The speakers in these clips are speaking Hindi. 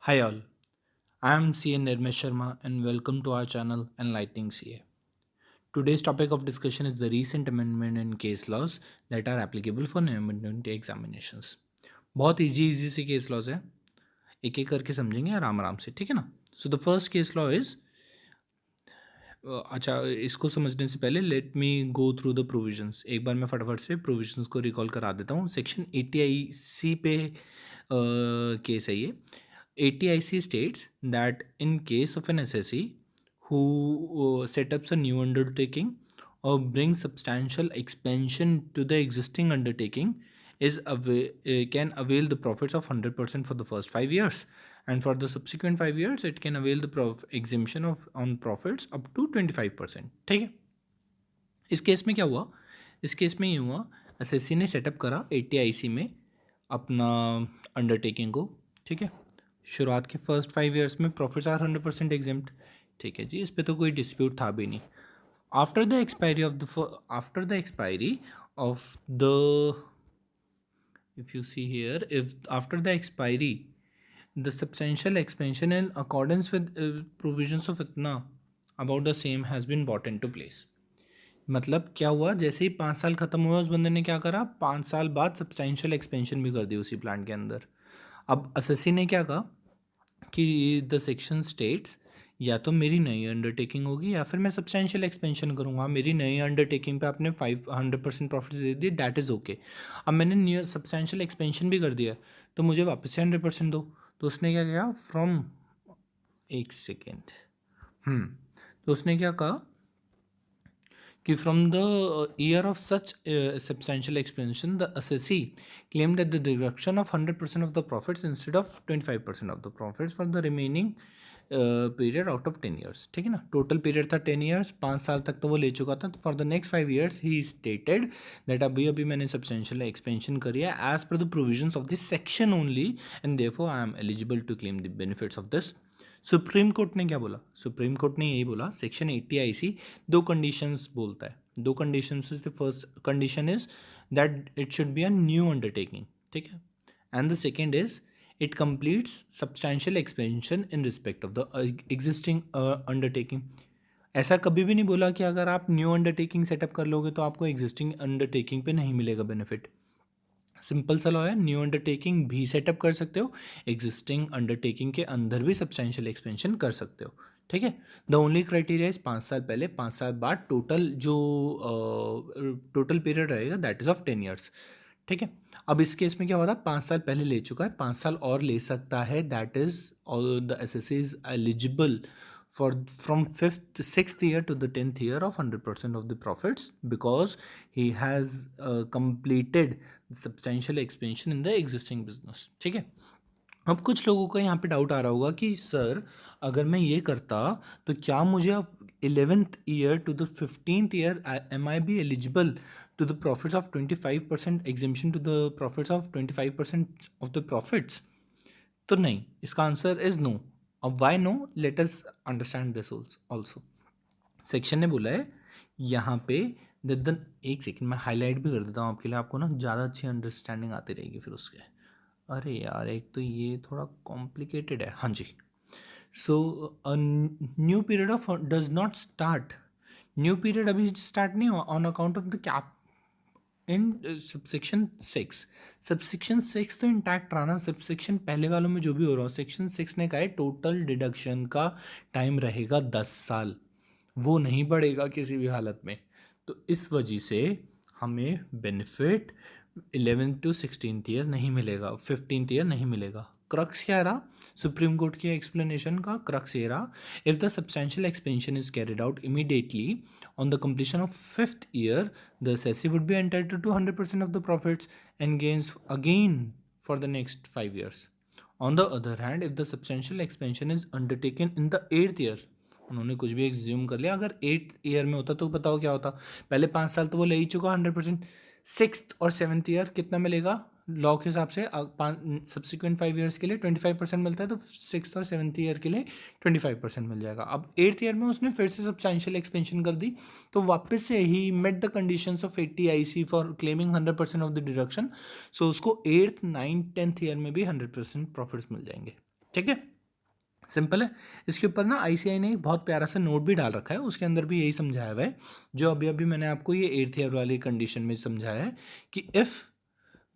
Hi all, I am CA Nirmesh Sharma and welcome to our channel Enlightening CA. Today's topic of discussion is the recent amendment in case laws that are applicable for amendment examinations. बहुत इजी से केस लॉज है, एक एक करके समझेंगे आराम आराम से, ठीक है ना। So the first case law is, अच्छा इसको समझने से पहले let me go through the provisions. एक बार मैं फटाफट से प्रोविजंस को रिकॉल करा देता हूँ। सेक्शन 80IC पे केस है ये। 80IC states that in case of an SSE who set up a new undertaking or brings substantial expansion to the existing undertaking can avail the profits of 100% for the first 5 years, and for the subsequent 5 years it can avail the exemption of on profits up to 25%। ठीक है। इस केस में क्या हुआ, इस केस में ये हुआ, एसएससी ने सेटअप करा 80IC में अपना अंडरटेकिंग को। ठीक है। शुरुआत के फर्स्ट 5 years में प्रॉफिट्स आर 100% एग्जेम्प्ट। ठीक है जी, इस पर तो कोई डिस्प्यूट था भी नहीं। After the expiry of the if you see here, if after the expiry the substantial expansion in accordance with provisions of itna about the same has been brought into place। मतलब क्या हुआ, जैसे ही 5 साल खत्म हुआ उस बंदे ने क्या करा, 5 साल बाद सब्सटेंशियल एक्सपेंशन भी कर दी उसी प्लांट के अंदर। अब एसएससी ने क्या कहा कि द सेक्शन स्टेट्स, या तो मेरी नई अंडरटेकिंग होगी या फिर मैं सब्सटेंशियल एक्सपेंशन करूँगा। मेरी नई अंडरटेकिंग पे आपने 500% प्रॉफिट दे दिए, दैट इज़ ओके। अब मैंने न्यू सब्सटेंशियल एक्सपेंशन भी कर दिया तो मुझे वापस से 100% दो। तो उसने क्या किया, फ्रॉम, एक सेकेंड, तो उसने क्या कहा कि from the year of such substantial expansion the assessee claimed that the deduction of 100% of the profits instead of 25% of the profits for the remaining period out of 10 years। ठीक है ना। टोटल पीरियड था 10 years, 5 साल तक तो वो ले चुका था। For the next 5 years he stated that अभी अभी मैंने सब्सटेंशियल एक्सपेंशन करी है as per the provisions of this section only, and therefore I am eligible to claim the benefits of this. Supreme court ने क्या बोला, सुप्रीम कोर्ट ने यही बोला, सेक्शन 80IC दो कंडीशंस बोलता है। दो conditions is the first condition is that it should be a new undertaking. ठीक है। And the second is it completes substantial expansion in respect of the existing undertaking। ऐसा कभी भी नहीं बोला कि अगर आप न्यू अंडरटेकिंग सेटअप कर लोगे तो आपको एग्जिस्टिंग अंडरटेकिंग पे नहीं मिलेगा बेनिफिट। सिंपल सा लॉ है, न्यू अंडरटेकिंग भी सेटअप कर सकते हो, एग्जिस्टिंग अंडरटेकिंग के अंदर भी सब्सटेंशियल एक्सपेंशन कर सकते हो। ठीक है। द ओनली क्राइटेरिया इज 5 साल पहले, 5 साल बाद, टोटल जो टोटल पीरियड रहेगा दैट इज ऑफ 10 years। ठीक है। अब इस केस में क्या होता है, 5 साल पहले ले चुका है, 5 साल और ले सकता है, that is the assessee is eligible for from 6th year to the 10th year of 100% of the profits because he has completed substantial expansion in the existing business। ठीक है। अब कुछ लोगों का यहाँ पे डाउट आ रहा होगा कि सर अगर मैं ये करता तो क्या मुझे अब 11th year to the 15th year am I be eligible to the profits of 25% exemption to the profits of 25% of the profits। तो नहीं, इसका आंसर इज नो। अब why no, let us understand this also. Section ने बोला है यहाँ पे दिन, एक सेकेंड मैं हाईलाइट भी कर देता हूँ आपके लिए, आपको ना ज़्यादा अच्छी अंडरस्टैंडिंग आती रहेगी फिर उसके। अरे यार एक तो ये थोड़ा कॉम्प्लिकेटेड है। हाँ जी। So new period of does not start, new period अभी स्टार्ट नहीं हुआ on account of the cap in subsection 6। Subsection 6 तो इंटैक्ट रहा ना, सबसेक्शन पहले वालों में जो भी हो रहा हो। सेक्शन 6 ने कहा है टोटल डिडक्शन का टाइम रहेगा 10 साल, वो नहीं बढ़ेगा किसी भी हालत में। तो इस वजह से हमें benefit 11th to 16th year नहीं मिलेगा, 15th ईयर नहीं मिलेगा। क्रक्स क्या रहा, सुप्रीम कोर्ट की एक्सप्लेनेशन का क्रक्स ये रहा, if the substantial expansion is carried out immediately on the completion of 5th year the assessee would be entitled to 100% of the profits and gains again for the next 5 years। on the other hand if the substantial expansion is undertaken in the 8th year, उन्होंने कुछ भी एग्ज्यूम कर लिया, अगर 8th ईयर में होता तो बताओ क्या होता। पहले 5 साल तो वो ले ही चुका 100%, 6th और 7th ईयर कितना मिलेगा लॉ के हिसाब से, सब्सिक्वेंट 5 years के लिए 25% मिलता है, तो 6th और 7th ईयर के लिए 25% मिल जाएगा। अब 8th ईयर में उसने फिर से सब्सटेंशियल एक्सपेंशन कर दी तो वापस से ही met the conditions of 80IC for claiming 100% of the deduction. So उसको 8th 9th 10th ईयर में भी 100% प्रॉफिट्स मिल जाएंगे। ठीक है, सिंपल है। इसके ऊपर ना आईसीआई ने एक बहुत प्यारा सा नोट भी डाल रखा है, उसके अंदर भी यही समझाया हुआ है जो अभी अभी मैंने आपको ये 8th ईयर वाली कंडीशन में समझाया है कि इफ़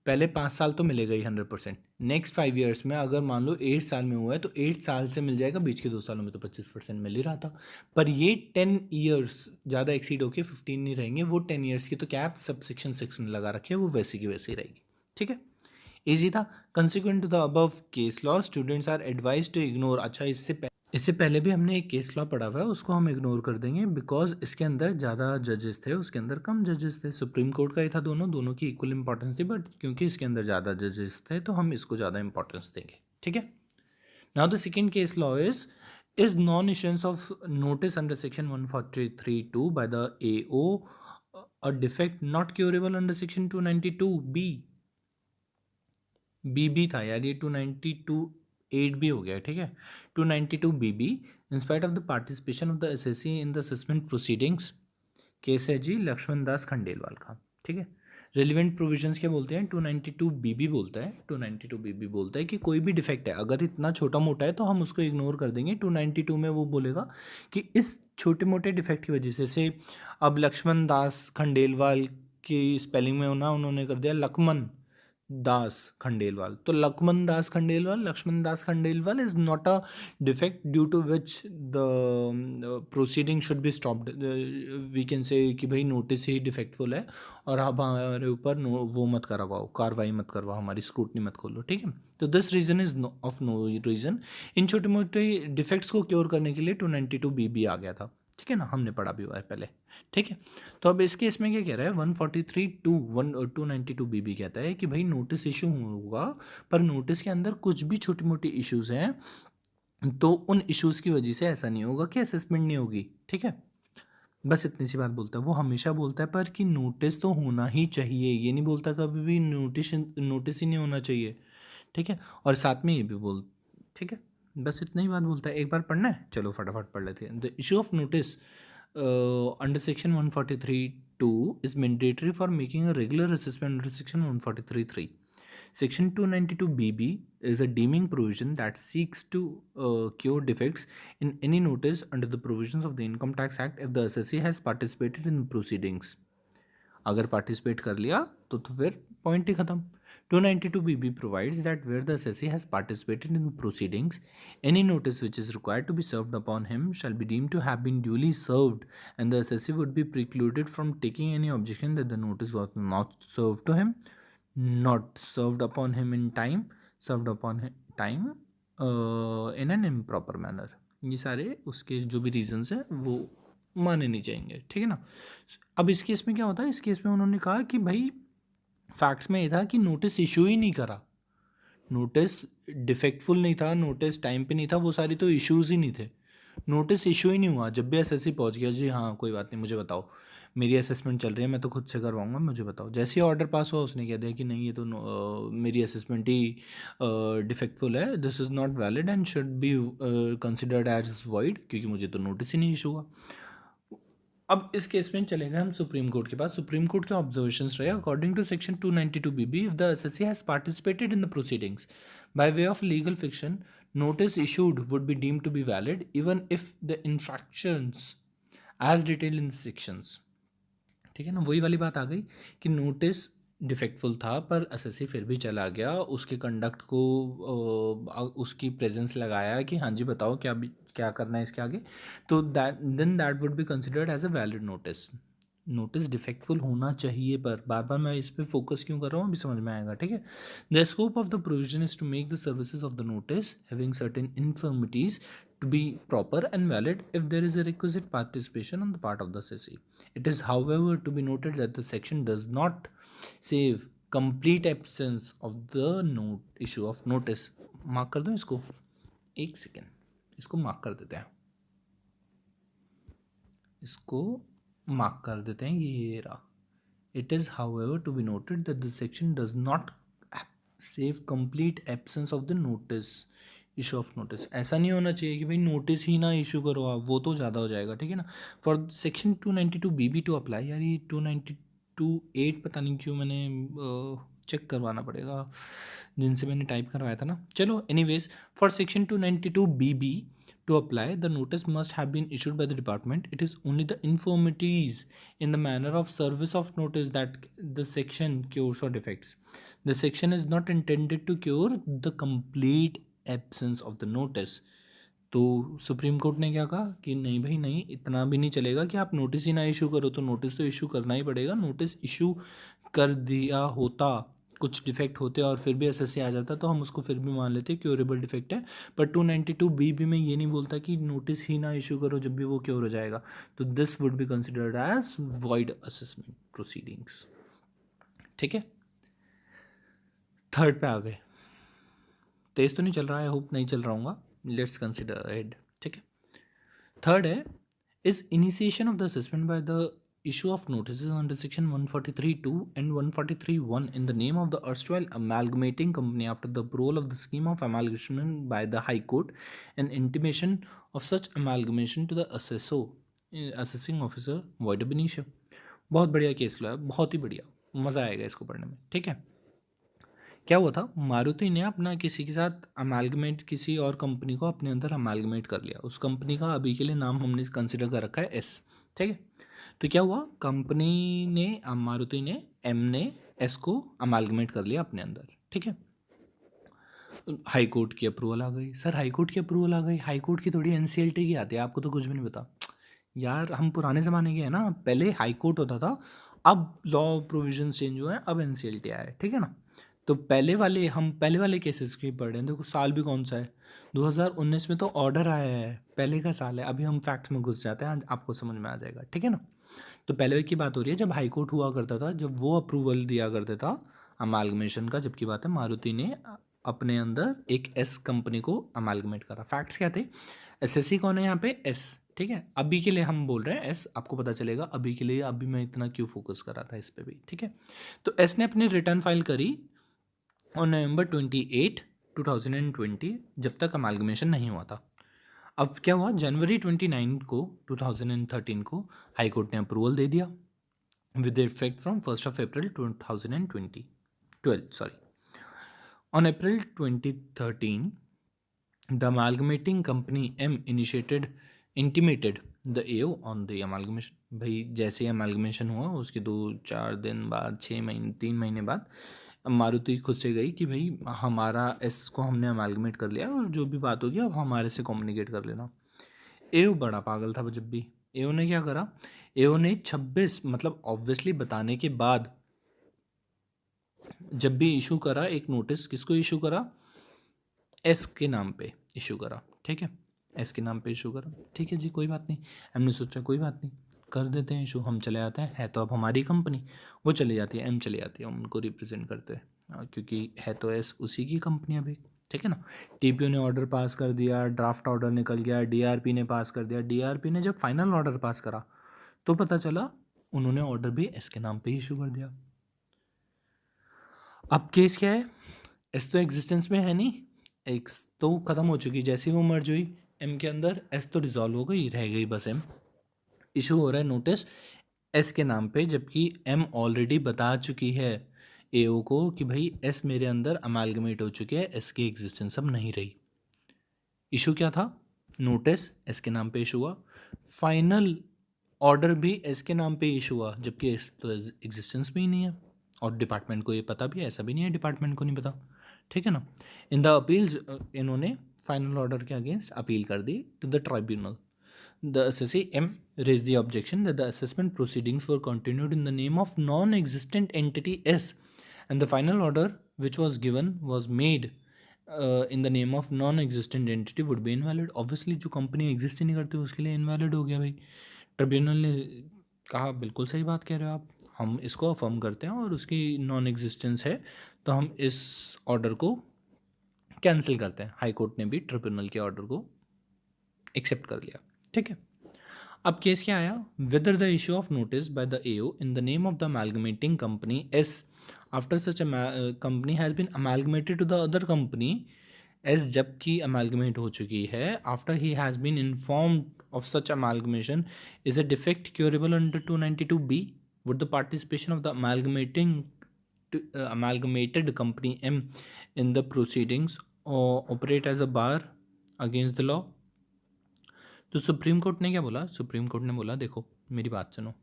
पहले 5 साल तो मिलेगा ही 100%, नेक्स्ट 5 ईयर्स में अगर मान लो 8 साल में हुआ है तो 8 साल से मिल जाएगा, बीच के 2 सालों में तो 25% मिल ही रहा था। पर ये 10 ईयर्स ज़्यादा एक्सीड होके 15 नहीं रहेंगे, वो 10 ईयर्स की तो कैप सब सेक्शन 6 में लगा रखे है, वो वैसी की वैसी रहेगी। ठीक है, इजी था। Consequent to the above case law students are advise to ignore. अच्छा, इससे पहले भी हमने एक केस लॉ पढ़ा हुआ है, उसको हम इग्नोर कर देंगे बिकॉज इसके अंदर ज़्यादा जजेस थे, उसके अंदर कम जजेस थे। सुप्रीम कोर्ट का ही था, दोनों की इक्वल इंपॉर्टेंस थी, बट क्योंकि इसके अंदर ज़्यादा जजेस थे तो हम इसको ज़्यादा इंपॉर्टेंस देंगे। ठीक है, now the second case law is non issuance of notice under section 143(2) by the AO a defect not curable under section 292B। बीबी था यार, ये 292(8) भी हो गया। ठीक है, 292BB, in spite of the participation of the SSC in the assessment proceedings. Case है जी लक्ष्मण दास खंडेलवाल का। ठीक है, रेलिवेंट प्रोविजंस क्या बोलते हैं, 292BB बोलता है, 292BB बोलता है कि कोई भी डिफेक्ट है अगर इतना छोटा मोटा है तो हम उसको इग्नोर कर देंगे। 292 में वो बोलेगा कि इस छोटे मोटे डिफेक्ट की वजह से अब लक्ष्मण दास खंडेलवाल की स्पेलिंग में ना उन्होंने कर दिया लक्ष्मण दास खंडेलवाल, तो Laxman Das Khandelwal is not a defect due to which the proceeding should be stopped. We can say कि भाई नोटिस ही डिफेक्टफुल है और अब हमारे ऊपर वो मत करवाओ, कार्रवाई मत करवाओ, हमारी स्क्रूटनी मत खोलो। ठीक है, तो this reason is of no reason. इन छोटे मोटे डिफेक्ट्स को क्योर करने के लिए 292BB आ गया था। ठीक है ना, हमने पढ़ा भी हुआ है पहले। ठीक है, तो अब इस केस में क्या कह रहा है, 292BB कहता है कि भाई नोटिस इशू होगा, पर नोटिस के अंदर कुछ भी छोटी मोटी इश्यूज हैं तो उन इश्यूज की वजह से ऐसा नहीं होगा कि असेसमेंट नहीं होगी। ठीक है, बस इतनी सी बात बोलता है वो, हमेशा बोलता है पर कि नोटिस तो होना ही चाहिए, ये नहीं बोलता कभी भी नोटिस ही नहीं होना चाहिए। ठीक है, और साथ में ये भी बोल, ठीक है, बस इतना ही बात बोलता है। एक बार पढ़ना है, चलो फटाफट पढ़ लेते हैं। The issue of notice under section 143(2) is mandatory for making a regular assessment under section 143(3). Section 292BB is a deeming provision that seeks to cure defects in any notice under the provisions of the Income Tax Act if the assessee has participated in proceedings. अगर पार्टिसिपेट कर लिया तो फिर पॉइंट ही खत्म। 292BB provides that where the assessee has participated in proceedings, any notice which is required to be served upon him shall be deemed to have been duly served, and the assessee would be precluded from taking any objection that the notice was not served to him, not served upon him in time, served upon him time in an improper manner। ये सारे उसके जो भी रीजंस हैं वो माने नहीं जाएंगे। ठीक है ना, अब इस केस में क्या होता है, इस केस में उन्होंने कहा कि भाई फैक्ट्स में ये था कि नोटिस इशू ही नहीं करा, नोटिस डिफेक्टफुल नहीं था, नोटिस टाइम पे नहीं था, वो सारी तो इश्यूज ही नहीं थे, नोटिस इशू ही नहीं हुआ। जब भी एसएससी पहुंच गया जी हाँ कोई बात नहीं मुझे बताओ, मेरी असेसमेंट चल रही है, मैं तो खुद से करवाऊंगा, मुझे बताओ, जैसे ही ऑर्डर पास हुआ उसने कह दिया कि नहीं ये तो मेरी असेसमेंट ही डिफेक्टफुल है, this is not valid and should be considered as void, क्योंकि मुझे तो नोटिस ही नहीं इशू हुआ। अब इस केस में चले गए हम सुप्रीम कोर्ट के पास। सुप्रीम कोर्ट के ऑब्जर्वेशंस रहे, according to section 292BB if the SSC has participated in the proceedings by way of legal fiction, notice issued would be deemed to be valid even if the infractions as detailed in the sections। ठीक है ना, वही वाली बात आ गई कि नोटिस डिफेक्टफुल था पर एसएससी फिर भी चला गया, उसके कंडक्ट को उसकी प्रेजेंस लगाया कि हाँ जी बताओ क्या करना है इसके आगे, तो that would be considered as a valid notice. Notice defectful होना चाहिए, पर बार बार मैं इस पर फोकस क्यों कर रहा हूँ अभी समझ में आएगा। ठीक है, the scope of the provision is to make the services of the notice having certain infirmities to be proper and valid if there is a requisite participation on the part of the SSC. It is however to be noted that the section does not save complete absence of the issue of notice। Mark कर दो इसको, एक सेकेंड इसको मार्क कर देते हैं, इसको मार्क कर देते हैं, ये रहा। It is however to be noted that the section does not save complete absence of the notice issue of notice. ऐसा नहीं होना चाहिए कि भाई नोटिस ही ना इशू करो आप, वो तो ज़्यादा हो जाएगा। ठीक है ना, for section 292BB to apply, यार ये 292(8) पता नहीं क्यों मैंने चेक करवाना पड़ेगा जिनसे मैंने टाइप करवाया था ना। चलो anyways, for section 292BB to apply, the notice must have been issued by the department. It is only the infirmities in the manner of service of notice that the section cures or defects. The section is not intended to cure the complete absence of the notice. तो सुप्रीम कोर्ट ने क्या कहा कि नहीं भाई नहीं, इतना भी नहीं चलेगा कि आप नोटिस ही ना इशू करो, तो नोटिस तो इशू करना ही पड़ेगा। नोटिस इशू कर दिया होता, कुछ डिफेक्ट होते और फिर भी एसएससी आ जाता तो हम उसको फिर भी मान लेते क्योरेबल डिफेक्ट है। पर 292BB में ये नहीं बोलता कि नोटिस ही ना इशू करो जब भी वो क्योर हो जाएगा, तो this would be considered as void assessment proceedings. ठीक है, थर्ड पे आ गए। तेज तो नहीं चल रहा है, होप नहीं चल रहा हूँ, लेट्स कंसिडर हेड। ठीक है, थर्ड है, is initiation of the assessment by the issue of notices under section 143(2) and 143(1) in the name of the erstwhile amalgamating company after the approval of the scheme of amalgamation by the High Court and intimation of such amalgamation to the assessing officer void ab initio। बहुत बढ़िया केस लो है, बहुत ही बढ़िया, मज़ा आएगा इसको पढ़ने में। ठीक है, क्या हुआ था, मारुति ने अपना किसी के साथ अमालगमेट, किसी और कंपनी को अपने अंदर अमालगमेट कर लिया। उस कंपनी का अभी के लिए नाम हमने कंसिडर कर रखा है एस। ठीक है, तो क्या हुआ, कंपनी ने, मारुति ने, एम ने एस को अमालगमेट कर लिया अपने अंदर। ठीक है, हाई कोर्ट की अप्रूवल आ गई। सर हाई कोर्ट की अप्रूवल आ गई, हाई कोर्ट की थोड़ी एनसीएलटी की आती है, आपको तो कुछ भी नहीं पता यार, हम पुराने ज़माने के हैं ना, पहले हाई कोर्ट होता था, अब लॉ प्रोविजन चेंज हुए हैं, अब एनसीएलटी आया है। ठीक है ना, तो पहले वाले केसेस की पढ़ रहे हैं। देखो साल भी कौन सा है, 2019 में तो ऑर्डर आया है, पहले का साल है। अभी हम फैक्ट्स में घुस जाते हैं, आपको समझ में आ जाएगा। ठीक है ना, तो पहले की बात हो रही है जब हाई कोर्ट हुआ करता था, जब वो अप्रूवल दिया करता था अमालगमेशन का। जबकि बात है मारुति ने अपने अंदर एक एस कंपनी को अमालगमेट करा। फैक्ट्स क्या थे, एसएससी कौन है यहाँ पे, एस। ठीक है, अभी के लिए हम बोल रहे हैं एस, आपको पता चलेगा अभी के लिए, अभी मैं इतना क्यों फोकस कर रहा था इस पे भी। ठीक है, तो एस ने अपनी रिटर्न फाइल करी ऑन November 28, 2020, जब तक अमालगमेशन नहीं हुआ था। अब क्या हुआ, जनवरी 29 को 2013 को हाई कोर्ट ने अप्रूवल दे दिया with effect from 1st of April 2012, sorry. On April 2013, the amalgamating company M intimated the AO on the amalgamation। भाई जैसे अमालगमेशन हुआ उसके 2-4 दिन बाद, 6 महीने, 3 महीने बाद मारुति खुद से गई कि भाई हमारा एस को हमने अमालगमेट कर लिया और जो भी बात होगी अब हमारे से कम्युनिकेट कर लेना। एओ बड़ा पागल था जब भी। एओ ने क्या करा, एओ ने 26, मतलब ऑब्वियसली बताने के बाद, जब भी इशू करा एक नोटिस, किसको इशू करा, एस के नाम पे इशू करा। ठीक है, एस के नाम पे इशू करा। ठीक है जी, कोई बात नहीं, हमने सोचा कोई बात नहीं, कर देते हैं इशू, हम चले आते हैं, है तो अब हमारी कंपनी। वो चली जाती है, एम चली जाती है, उनको रिप्रेजेंट करते हैं, क्योंकि है तो एस उसी की कंपनी अभी। ठीक है ना, टीपीओ ने ऑर्डर पास कर दिया, ड्राफ्ट ऑर्डर निकल गया, डीआरपी ने पास कर दिया। डीआरपी ने जब फाइनल ऑर्डर पास करा तो पता चला उन्होंने ऑर्डर भी एस के नाम पे इशू कर दिया। अब केस क्या है, एस तो एग्जिस्टेंस में है नहीं, एक्स तो ख़त्म हो चुकी, जैसे ही वो मर्ज हुई एम के अंदर, एस तो डिज़ोल्व हो गई, रह गई बस एम। इशू हो रहा है नोटिस एस के नाम पे, जबकि एम ऑलरेडी बता चुकी है एओ को कि भाई एस मेरे अंदर अमालगमेट हो चुके हैं, एस की एग्जिस्टेंस अब नहीं रही। इशू क्या था, नोटिस एस के नाम पे इशू हुआ, फाइनल ऑर्डर भी एस के नाम पे इशू हुआ, जबकि एस तो एग्जिस्टेंस में ही नहीं है और डिपार्टमेंट को ये पता भी है, ऐसा भी नहीं है डिपार्टमेंट को नहीं पता। ठीक है ना, इन द अपील्स, इन्होंने फाइनल ऑर्डर के अगेंस्ट अपील कर दी to the tribunal. The assessee M raised the objection that the assessment proceedings were continued in the name of non-existent entity S, and the final order which was given was made in the name of non-existent entity would be invalid। Obviously जो कंपनी एग्जिस्ट ही नहीं करती उसके लिए इनवैलिड हो गया भाई। ट्रिब्यूनल ने कहा बिल्कुल सही बात कह रहे हो आप, हम इसको अफर्म करते हैं और उसकी नॉन एग्जिस्टेंस है तो हम इस ऑर्डर को कैंसिल करते हैं। हाई कोर्ट ने भी ट्रिब्यूनल के ऑर्डर को एक्सेप्ट कर लिया। ठीक है, अब केस क्या आया, whether the issue of notice by the AO in the name of the amalgamating company s after such company has been amalgamated to the other company s, जबकि अमालगमेट हो चुकी है, after he has been informed of such amalgamation, is a defect curable under 292B। Would the participation of the amalgamating amalgamated company M in the proceedings or operate as a bar against the law. तो सुप्रीम कोर्ट ने क्या बोला? सुप्रीम कोर्ट ने बोला देखो मेरी बात सुनो,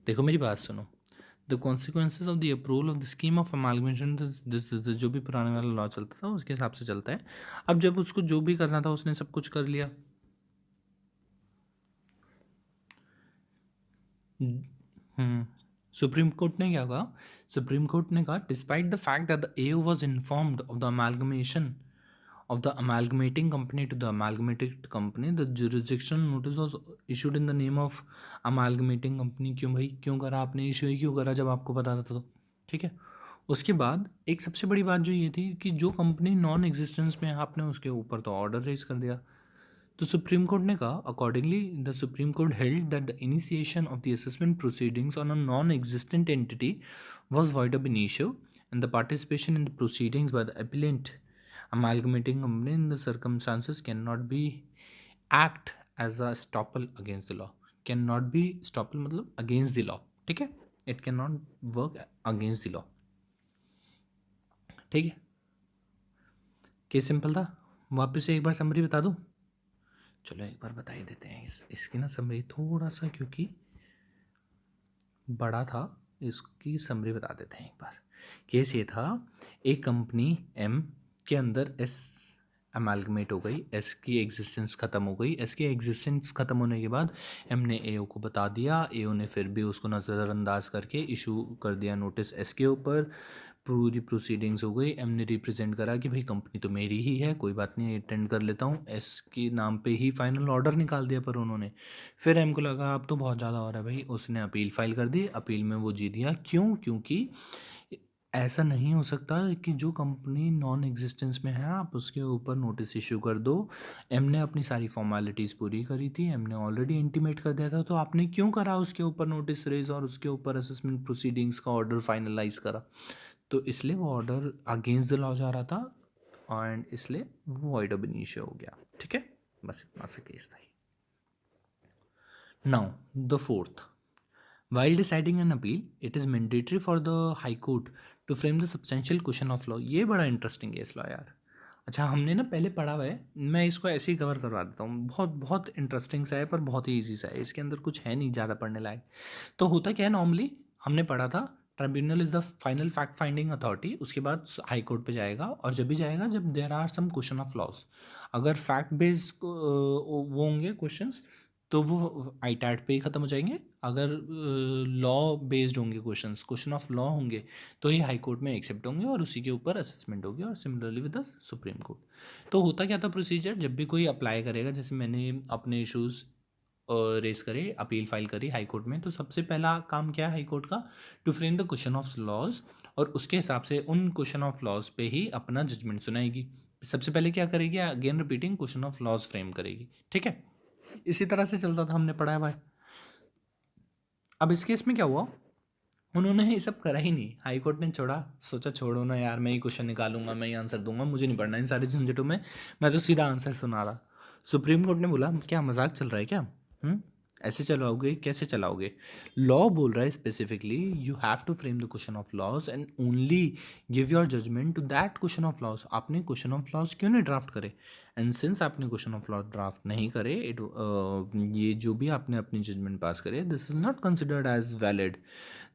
देखो मेरी बात सुनो, the consequences of the approval of the scheme of amalgamation, जो भी पुराने वाला लॉ चलता था उसके हिसाब से चलता है। अब जब उसको जो भी करना था उसने सब कुछ कर लिया। सुप्रीम कोर्ट ने क्या कहा? सुप्रीम कोर्ट ने कहा despite the fact that the AO was informed of the amalgamation of the amalgamating company to the amalgamated company, the jurisdictional notice was issued in the name of amalgamating company। क्यों भाई, क्यों करा आपने इशू? ही क्यों करा जब आपको पता था तो? ठीक है। उसके बाद एक सबसे बड़ी बात जो ये थी कि जो कंपनी नॉन एग्जिस्टेंस में है आपने उसके ऊपर तो ऑर्डर रेज कर दिया। तो सुप्रीम कोर्ट ने कहा accordingly the supreme court held that the initiation of the assessment proceedings on a non existent entity was void ab initio and the participation in the proceedings by the appellant amalgamating company in the circumstances cannot be act as a estoppel against the law। cannot be estoppel मतलब against the law, ठीक है, it cannot work against the law। ठीक है, केस सिंपल था। वापस से एक बार समरी बता दूं? चलो एक बार बता ही देते हैं इसकी ना समरी थोड़ा सा, क्योंकि बड़ा था, इसकी समरी बता देते हैं एक बार। केस ये था, एक कंपनी एम के अंदर एस अमालगमेट हो गई, एस की एग्जिस्टेंस ख़त्म हो गई। एस की एग्जिस्टेंस ख़त्म होने के बाद एम ने एओ को बता दिया, एओ ने फिर भी उसको नज़रअंदाज करके इशू कर दिया नोटिस एस के ऊपर। पूरी प्रोसीडिंग्स हो गई, एम ने रिप्रेजेंट करा कि भाई कंपनी तो मेरी ही है, कोई बात नहीं अटेंड कर लेता हूँ, एस के नाम पे ही फाइनल ऑर्डर निकाल दिया। पर उन्होंने फिर एम को लगा अब तो बहुत ज़्यादा हो रहा है भाई, उसने अपील फाइल कर दी। अपील में वो जीत गया। क्यों? क्योंकि ऐसा नहीं हो सकता कि जो कंपनी नॉन एग्जिस्टेंस में है आप उसके ऊपर नोटिस इशू कर दो। एम ने अपनी सारी फॉर्मेलिटीज़ पूरी करी थी, एम ने ऑलरेडी इंटीमेट कर दिया था, तो आपने क्यों करा उसके ऊपर नोटिस रेज और उसके ऊपर असेसमेंट प्रोसीडिंग्स का ऑर्डर फाइनलाइज करा? तो इसलिए वो ऑर्डर अगेंस्ट द लॉ जा रहा था एंड इसलिए वो वॉइड ऑफ इनिशियो हो गया। ठीक है, बस इतना सा केस था। Now the fourth, while deciding an appeal it is mandatory for the high court to frame the substantial question of law। ये बड़ा इंटरेस्टिंग केस लॉ यार। अच्छा हमने ना पहले पढ़ा हुआ है, मैं इसको ऐसे ही कवर करवा देता हूँ। बहुत बहुत इंटरेस्टिंग सा है पर बहुत ही ईजी सा है, इसके अंदर कुछ है नहीं ज़्यादा पढ़ने लायक। तो होता क्या है, नॉर्मली हमने पढ़ा था tribunal is the final fact finding authority, उसके बाद हाई कोर्ट पे जाएगा, और जब भी जाएगा जब there are some question of laws, अगर फैक्ट बेस्ड वो होंगे क्वेश्चंस तो वो आईटैट पे ही ख़त्म हो जाएंगे। अगर लॉ बेस्ड होंगे क्वेश्चंस, क्वेश्चन ऑफ लॉ होंगे, तो ये हाई कोर्ट में एक्सेप्ट होंगे और उसी के ऊपर असेसमेंट होगी, और similarly with the supreme court. तो होता क्या था प्रोसीजर, जब भी कोई अप्लाई करेगा, जैसे मैंने अपने इश्यूज़ रेस करे, अपील फाइल करी हाई कोर्ट में, तो सबसे पहला काम क्या है हाई कोर्ट का? To frame the question of laws, और उसके हिसाब से उन क्वेश्चन ऑफ लॉज पे ही अपना जजमेंट सुनाएगी। सबसे पहले क्या करेगी? Again repeating, question of laws frame करेगी। ठीक है, इसी तरह से चलता था, हमने पढ़ा है भाई। अब इस केस में क्या हुआ, उन्होंने ये सब करा ही नहीं। हाई कोर्ट ने छोड़ा, सोचा छोड़ो ना यार, मैं ही क्वेश्चन निकालूंगा, मैं ही आंसर दूंगा, मुझे नहीं पढ़ना इन सारे झंझटों में, मैं तो सीधा आंसर सुना रहा। सुप्रीम कोर्ट ने बोला क्या मजाक चल रहा है क्या? ऐसे चलाओगे? कैसे चलाओगे? लॉ बोल रहा है specifically you have to frame the question of laws and only give your judgment to that question of laws. आपने क्वेश्चन ऑफ लॉज क्यों नहीं ड्राफ्ट करे? एंड सिंस आपने क्वेश्चन ऑफ लॉज ड्राफ्ट नहीं करे, ये जो भी आपने अपनी जजमेंट पास करे, this is not considered as valid.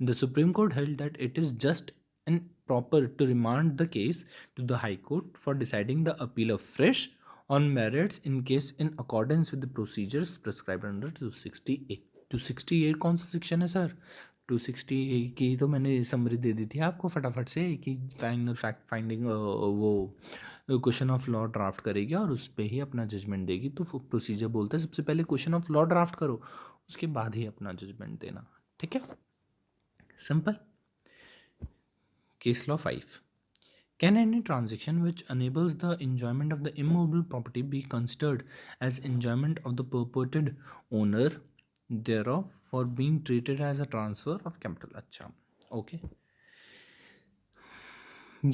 The supreme court held that it is just and proper to remand the case to the high court for deciding the appeal afresh on merits in case in accordance with the procedures prescribed under 260A। 260A कौन सा सेक्शन है सर? 260A की तो मैंने समरी दे दी थी आपको फटाफट से कि फाइनल फैक्ट फाइंडिंग वो क्वेश्चन ऑफ लॉ ड्राफ्ट करेगी और उस पर ही अपना जजमेंट देगी। तो प्रोसीजर बोलता है सबसे पहले क्वेश्चन ऑफ लॉ ड्राफ्ट करो, उसके बाद ही अपना जजमेंट देना। ठीक है, simple. Case law 5. Can any transaction which enables the enjoyment of the immovable property be considered as enjoyment of the purported owner thereof for being treated as a transfer of capital? अच्छा, ओके,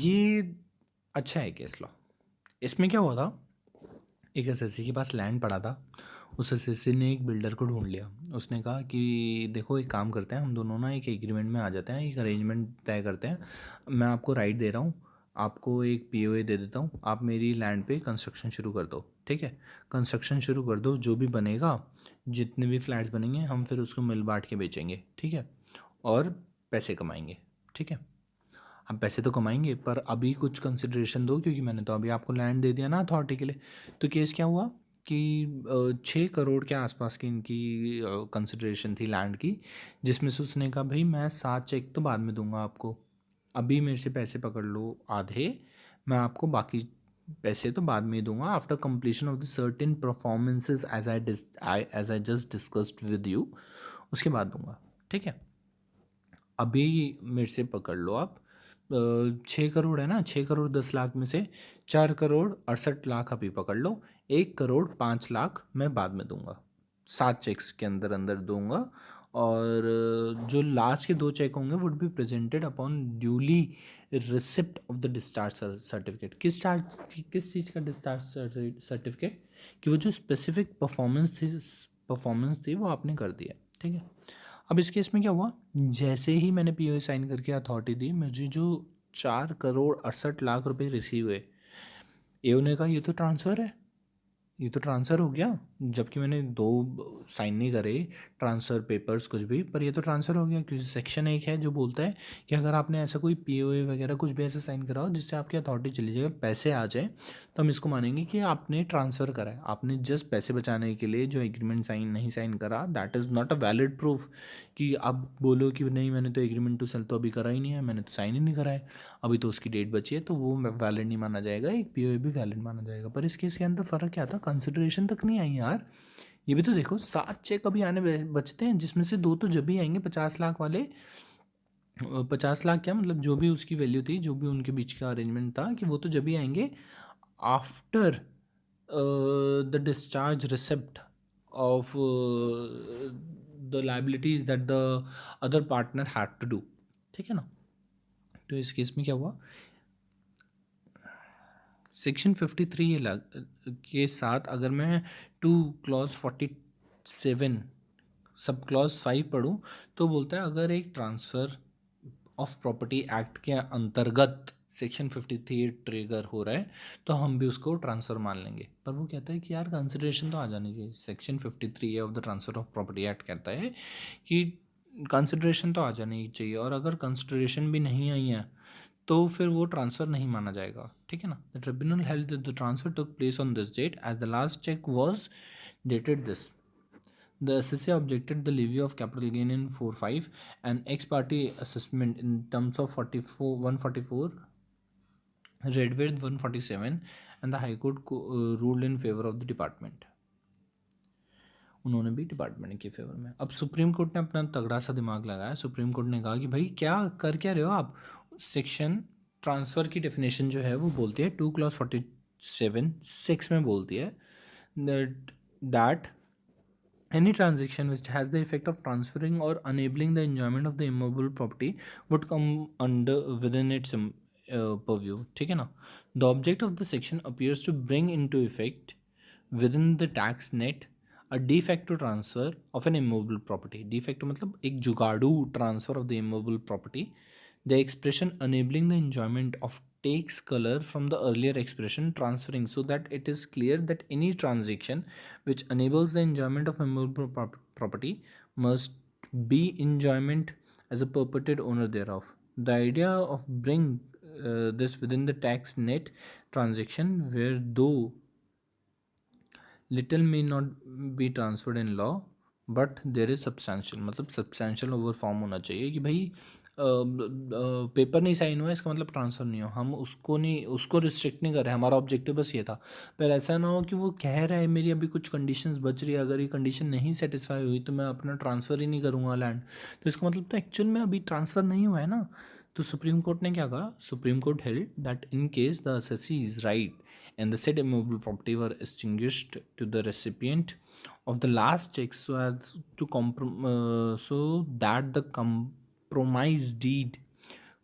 ये अच्छा है केस लॉ। इसमें क्या हुआ था, एक एसएससी के पास लैंड पड़ा था, उस एसएससी ने एक बिल्डर को ढूंढ लिया। उसने कहा कि देखो एक काम करते हैं, हम दोनों ना एक एग्रीमेंट में आ जाते हैं, एक अरेंजमेंट तय करते हैं। मैं आपको राइट दे रहा हूँ, आपको एक पीओए दे देता हूँ, आप मेरी लैंड पे कंस्ट्रक्शन शुरू कर दो। ठीक है, कंस्ट्रक्शन शुरू कर दो, जो भी बनेगा, जितने भी फ्लैट्स बनेंगे हम फिर उसको मिल बांट के बेचेंगे। ठीक है, और पैसे कमाएंगे। ठीक है, हम पैसे तो कमाएंगे पर अभी कुछ कंसिडरेशन दो, क्योंकि मैंने तो अभी आपको लैंड दे दिया ना अथॉरिटी के लिए। तो केस क्या हुआ कि 6 करोड़ के आसपास की इनकी कंसिडरेशन थी लैंड की, जिसमें से उसने कहा भाई मैं 7 चेक तो बाद में दूंगा आपको, अभी मेरे से पैसे पकड़ लो आधे, मैं आपको बाकी पैसे तो बाद में ही दूंगा after completion of the certain performances as I just discussed with you, उसके बाद दूंगा। ठीक है, अभी मेरे से पकड़ लो आप। 6 करोड़ है ना, 6 करोड़ 10 लाख में से 4 करोड़ 68 लाख अभी पकड़ लो, 1 करोड़ 5 लाख मैं बाद में दूंगा, 7 चेक्स के अंदर अंदर दूंगा। और जो लास्ट के 2 चेक होंगे would be presented upon duly receipt of the discharge certificate. किस चीज़ का डिस्चार्ज सर्टिफिकेट, कि वो जो स्पेसिफिक परफॉर्मेंस थी वो आपने कर दिया। ठीक है, अब इस केस में क्या हुआ, जैसे ही मैंने पीओए साइन करके अथॉरिटी दी, मुझे जो 4 करोड़ 68 लाख रुपए रिसीव हुए, एओ ने कहा ये तो ट्रांसफ़र है, ये तो ट्रांसफ़र हो गया, जबकि मैंने 2 साइन नहीं करे ट्रांसफ़र पेपर्स कुछ भी, पर ये तो ट्रांसफ़र हो गया, क्योंकि सेक्शन 1 है जो बोलता है कि अगर आपने ऐसा कोई पीओए वगैरह कुछ भी ऐसा साइन कराओ जिससे आपकी अथॉरिटी चली जाए, पैसे आ जाए, तो हम इसको मानेंगे कि आपने ट्रांसफ़र करा है। आपने जस्ट पैसे बचाने के लिए जो एग्रीमेंट साइन नहीं साइन करा, that is not a valid proof कि आप बोलो कि नहीं मैंने तो एग्रीमेंट टू सेल तो अभी करा ही नहीं है, मैंने तो साइन ही नहीं करा है, अभी तो उसकी डेट बची है, तो वो वैलिड नहीं माना जाएगा, एक पीओए भी वैलिड माना जाएगा। पर इस केस के अंदर फ़र्क क्या था, कंसिडरेशन तक नहीं आई यार। ये भी तो देखो, 7 चेक अभी आने बचते हैं, जिसमें से 2 तो जब भी आएंगे 50 लाख वाले। 50 लाख क्या मतलब, जो भी उसकी वैल्यू थी, जो भी उनके बीच का अरेंजमेंट था, कि वो तो जब भी आएंगे after the discharge receipt of the liabilities that the other partner had to do. ठीक है ना, तो इस केस में क्या हुआ, सेक्शन 53 ये के साथ अगर मैं 2 क्लॉज 47 सब क्लॉज 5 पढ़ूँ, तो बोलता है अगर एक ट्रांसफ़र ऑफ प्रॉपर्टी एक्ट के अंतर्गत सेक्शन 53 ट्रिगर हो रहा है, तो हम भी उसको ट्रांसफ़र मान लेंगे। पर वो कहता है कि यार कंसिडरेशन तो आ जानी चाहिए। Section 53 of the transfer of property act कहता है कि कंसिडरेशन तो आ जानी चाहिए, और अगर कंसिडरेशन भी नहीं आई है तो फिर वो ट्रांसफ़र नहीं माना जाएगा। ठीक है ना, the tribunal held that the transfer took place on this date as the last cheque was dated this. The SSA objected the levy of capital gain in 4.5 and ex parte assessment in terms of 44 144 read with 147, and the High Court ruled in favor of the department. उन्होंने भी डिपार्टमेंट के फेवर में। अब सुप्रीम कोर्ट ने अपना तगड़ा सा दिमाग लगाया। सुप्रीम कोर्ट ने कहा कि भाई क्या कर क्या रहे हो आप, सेक्शन ट्रांसफ़र की डेफिनेशन जो है वो बोलती है 2 clause 47(6) में बोलती है that any transaction which has the effect of transferring or enabling the enjoyment of the immovable property would come under within its purview. ठीक है ना, the object of the section appears to bring into effect within the tax net a de facto transfer of an immovable property. De facto मतलब एक जुगाड़ू transfer of the immovable property. The expression enabling the enjoyment of takes color from the earlier expression transferring, so that it is clear that any transaction which enables the enjoyment of immovable property must be enjoyment as a perpetual owner thereof. The idea of bring this within the tax net transaction, where though little may not be transferred in law but there is substantial, मतलब सब्सटेंशियल ओवर फॉर्म होना चाहिए कि भाई पेपर नहीं साइन हुआ इसका मतलब ट्रांसफ़र नहीं हो, हम उसको नहीं, उसको रिस्ट्रिक्ट नहीं कर रहे, हमारा ऑब्जेक्टिव बस ये था। पर ऐसा ना हो कि वो कह रहा है मेरी अभी कुछ कंडीशंस बच रही है, अगर ये कंडीशन नहीं सेटिस्फाई हुई तो मैं अपना ट्रांसफ़र ही नहीं करूँगा लैंड, तो इसका मतलब तो एक्चुअल में अभी ट्रांसफ़र नहीं हुआ है ना। तो सुप्रीम कोर्ट ने क्या कहा, supreme court held that in case the assessee is right and the said immovable property were extinguished to the recipient of the last check so as to so that the compromise deed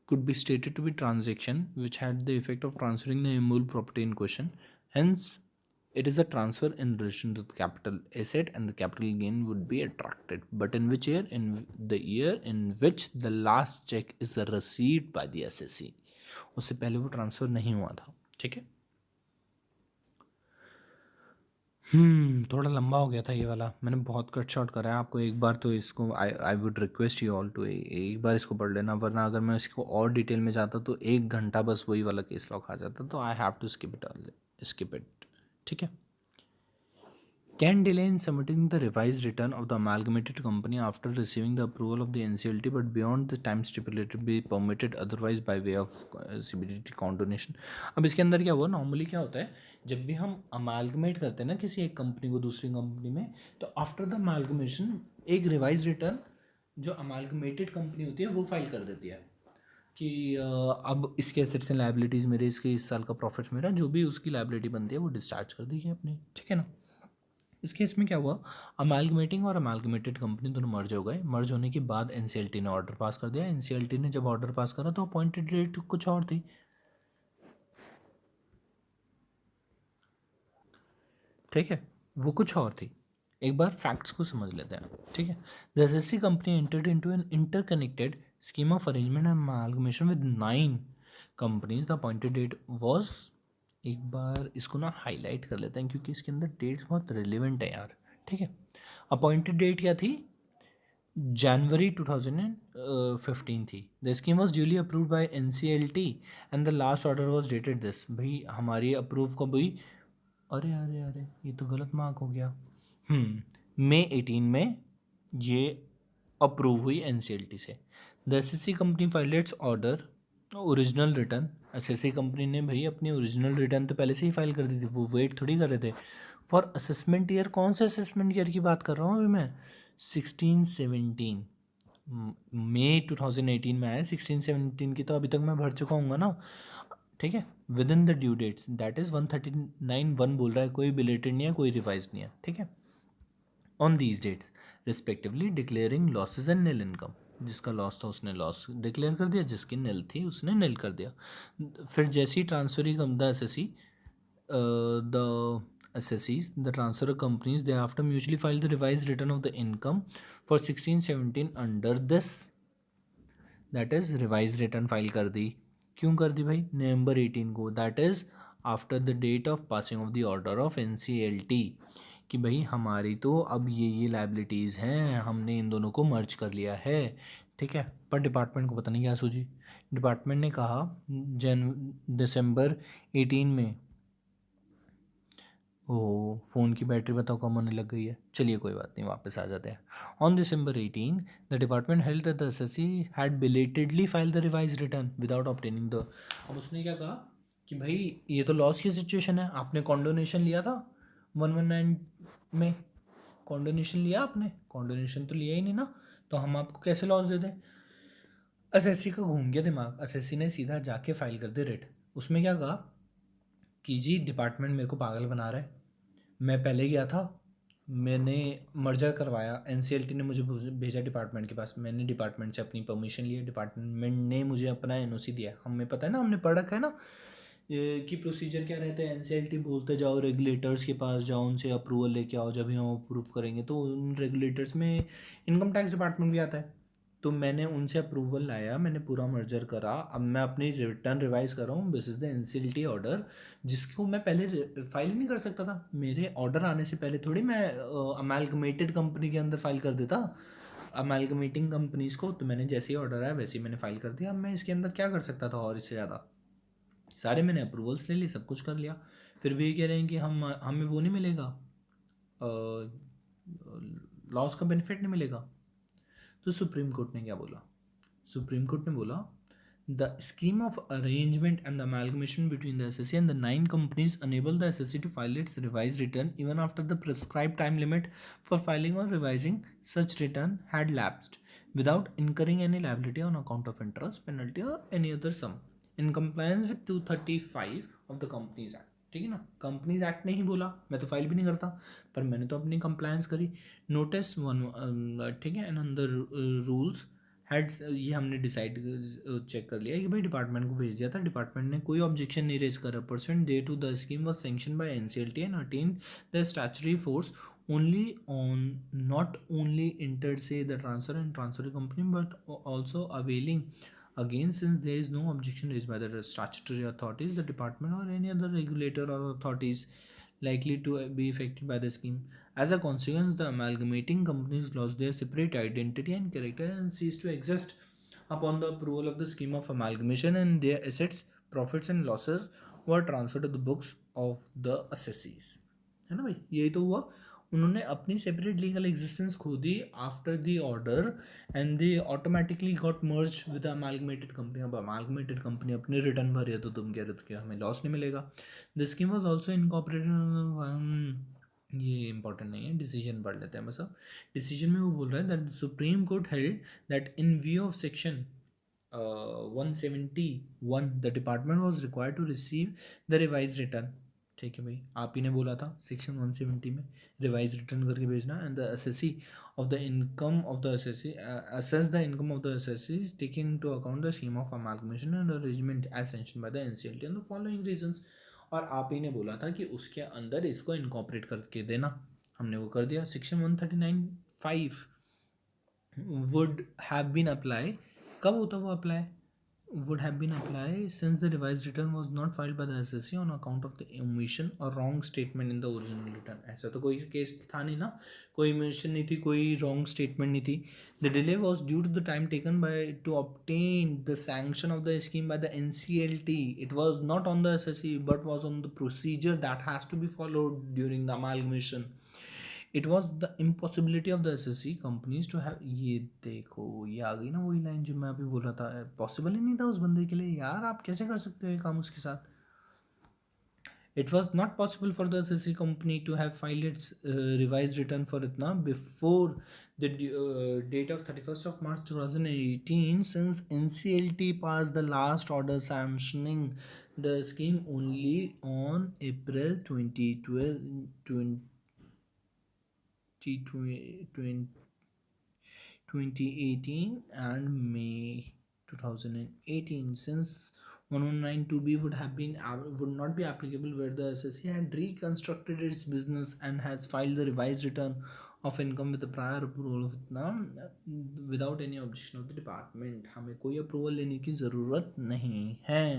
could be stated to be transaction which had the effect of transferring the immovable property in question. Hence It is a transfer in relation to the capital asset and the capital gain would be attracted. But in which year? In the year in which the last check is received by the SSC. उससे पहले वो ट्रांसफ़र नहीं हुआ था. ठीक है. थोड़ा लंबा हो गया था ये वाला, मैंने बहुत कट शॉर्ट करा है आपको. एक बार तो इसको I would request you all to एक बार इसको पढ़ लेना, वरना अगर मैं इसको और डिटेल में जाता तो 1 घंटा बस वही वाला केस लॉ खा जाता. तो I have to skip it. ठीक है. Can delay in submitting the revised return of the amalgamated company after receiving the approval of the NCLT but beyond the time stipulated be permitted otherwise by way of CBDT coordination. अब इसके अंदर क्या हुआ, नॉर्मली क्या होता है, जब भी हम अमालगमेट करते हैं ना किसी एक कंपनी को दूसरी कंपनी में, तो आफ्टर द अमालगमेशन एक रिवाइज रिटर्न जो अमालगमेटेड कंपनी होती है वो फाइल कर देती है कि अब इसके एसेट्स एंड लाइबिलिटीज़ मेरे, इसके इस साल का प्रॉफिट मेरा, जो भी उसकी लाइबिलिटी बनती है वो डिस्चार्ज कर दीजिए अपनी. ठीक है ना. इस केस में क्या हुआ, अमालगमेटिंग और अमालगमेटेड कंपनी दोनों मर्ज हो गए. मर्ज होने के बाद एनसीएलटी ने ऑर्डर पास कर दिया. एनसीएलटी ने जब ऑर्डर पास करा तो अपॉइंटेड डेट कुछ और थी. ठीक है, वो कुछ और थी. एक बार फैक्ट्स को समझ लेते हैं. ठीक है. The SSC company entered into an interconnected scheme of arrangement and amalgamation with 9 companies. The appointed date was, एक बार इसको ना हाईलाइट कर लेते हैं क्योंकि इसके अंदर डेट्स बहुत रिलेवेंट है यार. ठीक है. अपॉइंटेड डेट क्या थी, जनवरी 2015 थी. The scheme was duly approved by NCLT and the last order was dated this. भाई हमारी अप्रूव कब हुई, अरे अरे अरे ये तो गलत मार्क हो गया. मई 18 में ये अप्रूव हुई एनसीएलटी से. The SSC company filed it's order original return. SSC company ने भाई अपनी ओरिजिनल रिटर्न तो पहले से ही फाइल कर दी थी, वो वेट थोड़ी कर रहे थे फॉर असेसमेंट ईयर. कौन सा असेसमेंट ईयर की बात कर रहा हूँ अभी मैं, 16-17. मई 2018 में आया, 16-17 की तो अभी तक मैं भर चुका हूँ ना. ठीक है. Within the due dates, that is 139(1) बोल रहा है, कोई बिलेटेड नहीं है, कोई रिवाइज नहीं है. ठीक है. On these dates respectively declaring losses and nil income. जिसका लॉस था उसने लॉस डिक्लेयर कर दिया, जिसकी नील थी उसने नील कर दिया. फिर जैसे ही ट्रांसफर कम the SSC the assessees, the transfer companies, they after mutually filed the revised return of the income for 16-17 under this, that is revised return file कर दी. क्यों कर दी भाई, नवंबर 18 को, that is after the date of passing of the order of NCLT, कि भाई हमारी तो अब ये लाइबिलिटीज़ हैं, हमने इन दोनों को मर्ज कर लिया है. ठीक है. पर डिपार्टमेंट को पता नहीं क्या सूझी. डिपार्टमेंट ने कहा दिसंबर 18 में, ओ फ़ोन की बैटरी बताओ कम होने लग गई है. चलिए कोई बात नहीं, वापस आ जाते हैं. On December 18 the department held that the assessee had belatedly file the revise return without obtaining the. अब उसने क्या कहा कि भाई ये तो लॉस की सिचुएशन है, आपने कॉन्डोनेशन लिया था 119 में, कॉन्डोनेशन लिया आपने, कॉन्डोनेशन तो लिया ही नहीं ना, तो हम आपको कैसे लॉस दे दें. एसएससी का घूम गया दिमाग. एसएससी ने सीधा जाके फाइल कर दे रिट. उसमें क्या कहा कि जी डिपार्टमेंट मेरे को पागल बना रहा है, मैं पहले गया था, मैंने मर्जर करवाया, एनसीएलटी ने मुझे भेजा डिपार्टमेंट के पास, मैंने डिपार्टमेंट से अपनी परमिशन लिया, डिपार्टमेंट ने मुझे अपना एनओसी दिया. हमें पता है ना, हमने पढ़ रखा है ना कि प्रोसीजर क्या रहता है. एनसीएलटी बोलते जाओ, रेगुलेटर्स के पास जाओ, उनसे अप्रूवल लेके आओ, जब भी हम अप्रूव करेंगे. तो उन रेगुलेटर्स में इनकम टैक्स डिपार्टमेंट भी आता है. तो मैंने उनसे अप्रूवल लाया, मैंने पूरा मर्जर करा, अब मैं अपनी रिटर्न रिवाइज कर रहा हूँ. This is the NCLT order, जिसको मैं पहले फाइल ही नहीं कर सकता था. मेरे ऑर्डर आने से पहले थोड़ी मैं अमेलगमेटेड कंपनी के अंदर फाइल कर देता, अमेलगमेटिंग कंपनीज़ को. तो मैंने जैसे ही ऑर्डर आया वैसे ही मैंने फाइल कर दिया. अब मैं इसके अंदर क्या कर सकता था और इससे ज़्यादा, सारे मैंने अप्रूवल्स ले ली, सब कुछ कर लिया. फिर भी ये कह रहे हैं कि हमें वो नहीं मिलेगा, लॉस का बेनिफिट नहीं मिलेगा. तो सुप्रीम कोर्ट ने क्या बोला, सुप्रीम कोर्ट ने बोला the scheme of arrangement and the amalgamation between the SSC and the 9 companies enable the SSC to file its revise return even after the prescribe time limit for filing or revising such return had lapsed without incurring any liability on account of interest, penalty or any other sum in compliance with 235 of the companies act. ठीक है ना. कंपनीज एक्ट ने ही बोला, मैं तो फाइल भी नहीं करता, पर मैंने तो अपनी कंप्लायंस करी. नोटिस वन, ठीक है, एंड अंदर रूल्स हैड, ये हमने डिसाइड चेक कर लिया कि भाई डिपार्टमेंट को भेज दिया था, डिपार्टमेंट ने कोई ऑब्जेक्शन नहीं रेज करा। Pursuant to the scheme was sanction by NCLT and attain the statutory force only on not only entered say the transfer and transfer company but also availing again since there is no objection raised by the statutory authorities, the department or any other regulator or authorities likely to be affected by the scheme. As a consequence, the amalgamating companies lost their separate identity and character and ceased to exist upon the approval of the scheme of amalgamation, and their assets, profits and losses were transferred to the books of the assessees. है ना भाई, यही तो हुआ। उन्होंने अपनी सेपरेट लीगल एग्जिस्टेंस खो दी after the order and they automatically got merge with amalgamated company. अब अमालगमेटेड कंपनी अपने रिटर्न भर है तो तुम कह रहे हो तो क्या हमें लॉस नहीं मिलेगा। The scheme was also incorporated, ये इंपॉर्टेंट नहीं है, डिसीजन पढ़ लेते हैं बस। अब डिसीजन में वो बोल रहा है that Supreme court held that in view of section 171 the department was required to receive the revise return. ठीक है भाई, आप ही ने बोला था सेक्शन 170 में रिवाइज रिटर्न करके भेजना, and the assessee of the income of the assessee assess the income of the assessee taking into account the scheme of amalgamation and arrangement as sanction by the NCLT and the following reasons. और आप ही ने बोला था कि उसके अंदर इसको इनकॉर्पोरेट करके देना, हमने वो कर दिया। Section 139(5) would have been apply, कब होता वो apply, would have been applied since the revised return was not filed by the SSC on account of the omission or wrong statement in the original return। ऐसा तो कोई केस था नहीं ना, कोई omission नहीं थी, कोई wrong statement नहीं थी। The delay was due to the time taken by to obtain the sanction of the scheme by the NCLT। It was not on the SSC but was on the procedure that has to be followed during the amalgamation। It was the impossibility of the SSC companies to have, ये देखो ये आ गई ना वही लाइन जो मैं अभी बोल रहा था, पॉसिबल ही नहीं था उस बंदे के लिए। यार आप कैसे कर सकते हो ये काम उसके साथ। It was not possible for the SSC company to have filed its revised return for Itna before the date of 31st of March 2018 since NCLT passed the last order sanctioning the scheme only on April 2012, 2018 and May 2018 since 119(2)(b would not be applicable where the SSC had reconstructed its business and has filed the revised return of income with the prior approval of without any objection of the department। हमें कोई अप्रूवल लेने की ज़रूरत नहीं है,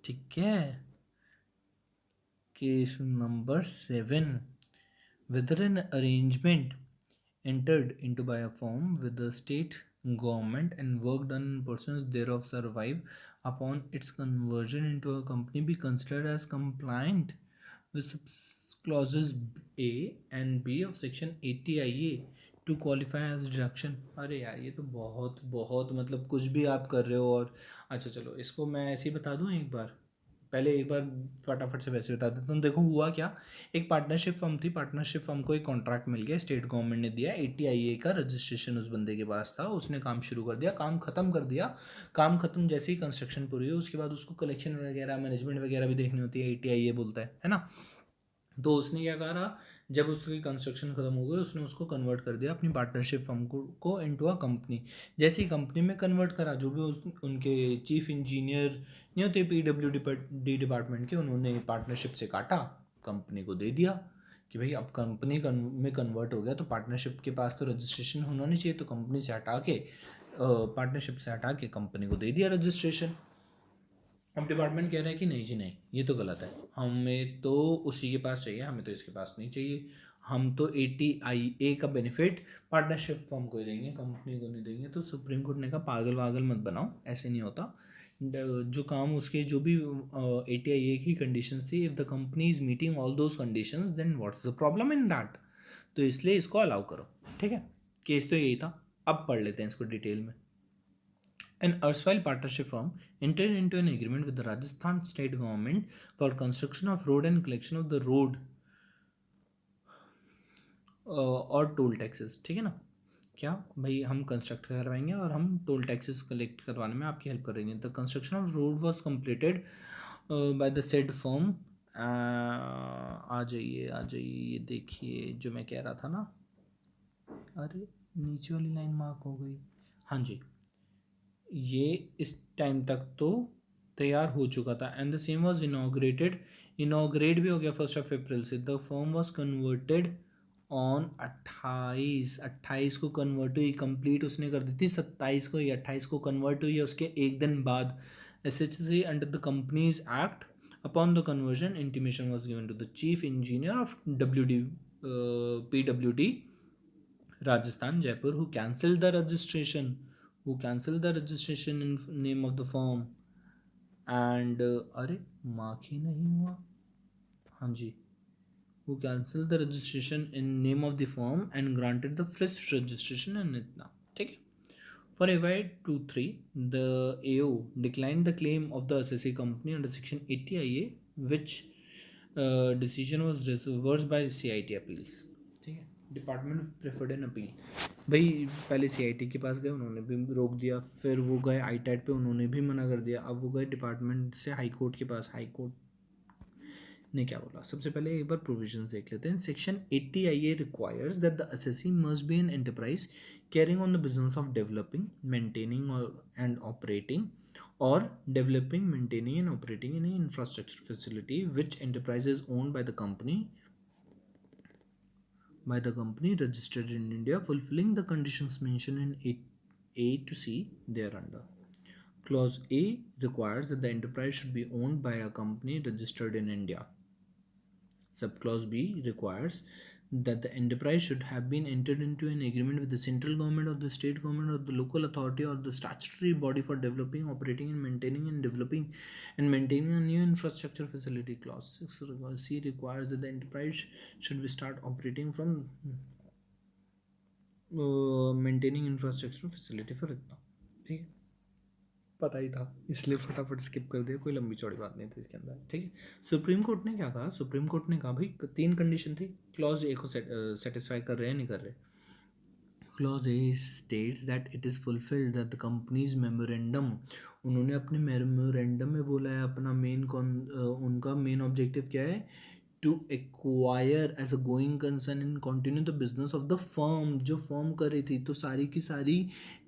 ठीक है। Case number 7, whether an arrangement entered into by a firm with the state government and work done in pursuance thereof survive upon its conversion into a company be considered as compliant with clauses A and B of section 80IA to qualify as deduction। अरे यार ये तो बहुत बहुत मतलब कुछ भी आप कर रहे हो। और अच्छा चलो इसको मैं ऐसे ही बता दूँ एक बार, पहले एक बार फटाफट से वैसे बता देता हूँ। देखो हुआ क्या, एक पार्टनरशिप फर्म थी, पार्टनरशिप फर्म को एक कॉन्ट्रैक्ट मिल गया, स्टेट गवर्नमेंट ने दिया, 80IA का रजिस्ट्रेशन उस बंदे के पास था, उसने काम शुरू कर दिया, काम ख़त्म कर दिया। काम ख़त्म जैसे ही कंस्ट्रक्शन पूरी हुई उसके बाद उसको कलेक्शन वगैरह मैनेजमेंट वगैरह भी देखनी होती है, 80IA बोलता है ना। तो उसने क्या करा, जब उसकी कंस्ट्रक्शन खत्म हो गई उसने उसको कन्वर्ट कर दिया अपनी पार्टनरशिप फर्म को इनटू अ कंपनी। जैसे ही कंपनी में कन्वर्ट करा, जो भी उनके चीफ इंजीनियर नहीं होते PWD डिपार्टमेंट के, उन्होंने पार्टनरशिप से काटा, कंपनी को दे दिया कि भाई अब कंपनी में कन्वर्ट हो गया तो पार्टनरशिप के पास तो रजिस्ट्रेशन होना नहीं चाहिए, तो कंपनी से हटा के पार्टनरशिप से हटा के कंपनी को दे दिया रजिस्ट्रेशन। अब डिपार्टमेंट कह रहा है कि नहीं जी नहीं, ये तो गलत है, हमें तो उसी के पास चाहिए, हमें तो इसके पास नहीं चाहिए, हम तो 80IA का बेनिफिट पार्टनरशिप फर्म को ही देंगे, कंपनी को नहीं देंगे। तो सुप्रीम कोर्ट ने कहा पागल वागल मत बनाओ, ऐसे नहीं होता। जो काम उसके जो भी 80IA की कंडीशंस थी, if the company is meeting all those conditions then what's the problem in that, तो इसलिए इसको अलाउ करो, ठीक है। केस तो यही था। अब पढ़ लेते हैं इसको डिटेल में। An erstwhile partnership firm entered into an agreement with the Rajasthan state government for construction of road and collection of the road और टोल टैक्सेस, ठीक है ना। क्या भाई, हम कंस्ट्रक्ट करवाएंगे और हम टोल टैक्सेस कलेक्ट करवाने में आपकी हेल्प करेंगे। The construction of road was completed by the said firm. आ जाइए ये देखिए जो मैं कह रहा था ना, अरे नीचे वाली लाइन मार्क हो गई, हाँ जी, ये इस टाइम तक तो तैयार हो चुका था। And the same was inaugurate भी हो गया 1 अप्रैल से। The firm was converted on 28 को कन्वर्ट हुई, कंप्लीट उसने कर दी थी 27 को, या 28 को कन्वर्ट हुई है, उसके एक दिन बाद S H C under the companies Act upon the conversion intimation was given to the chief engineer of PWD Rajasthan Jaipur who cancelled the registration, in name of the firm and अरे मार्क ही नहीं हुआ, हाँ जी, who cancelled the registration in name of the firm and granted the fresh registration in इतना, ठीक है। For FY 23, the AO declined the claim of the assessee company under Section 80 IA, which decision was reversed by CIT appeals, ठीक है। Department of preferred and appeal, भाई पहले CIT के पास गए, उन्होंने भी रोक दिया, फिर वो गए ITAT पे, उन्होंने भी मना कर दिया, अब वो गए डिपार्टमेंट से हाई कोर्ट के पास, हाई कोर्ट ने क्या बोला। सबसे पहले एक बार प्रोविजंस देख लेते हैं। Section 80 IA requires that the assessee must be an enterprise carrying on the business of developing, maintaining and operating or developing, maintaining and operating any infrastructure facility which enterprise is owned by the company registered in India, fulfilling the conditions mentioned in A to C thereunder. Clause A requires that the enterprise should be owned by a company registered in India. Subclause B requires that the enterprise should have been entered into an agreement with the central government or the state government or the local authority or the statutory body for developing, operating and maintaining a new infrastructure facility. Clause 6 C requires that the enterprise should be start operating from maintaining infrastructure facility for इतना, ठीक है, पता ही था इसलिए फटाफट स्किप कर दिया, कोई लंबी चौड़ी बात नहीं थी इसके अंदर, ठीक है। सुप्रीम कोर्ट ने क्या कहा, सुप्रीम कोर्ट ने कहा भाई 3 कंडीशन थी, क्लॉज ए को सेटिस्फाई कर रहे हैं नहीं कर रहे। Clause A states that it is fulfilled that the companies memorandum, उन्होंने अपने मेमोरेंडम में बोला है अपना उनका मेन ऑब्जेक्टिव क्या है, to acquire as a going concern and continue the business of the firm, जो फर्म कर रही थी, तो सारी की सारी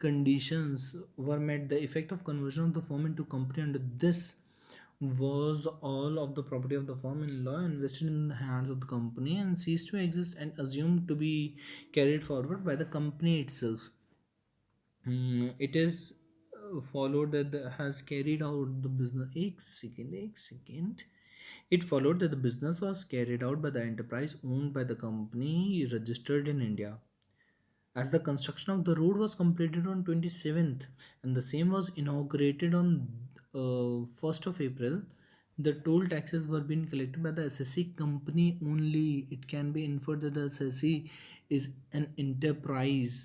conditions were met. The effect of conversion of the firm into company under this was all of the property of the firm in law invested in the hands of the company and ceased to exist and assumed to be carried forward by the company itself. It is followed that has carried out the business, एक second. It followed that the business was carried out by the enterprise owned by the company registered in India. As the construction of the road was completed on 27th and the same was inaugurated on 1st of April, the toll taxes were being collected by the SSC company only. It can be inferred that the SSC is an enterprise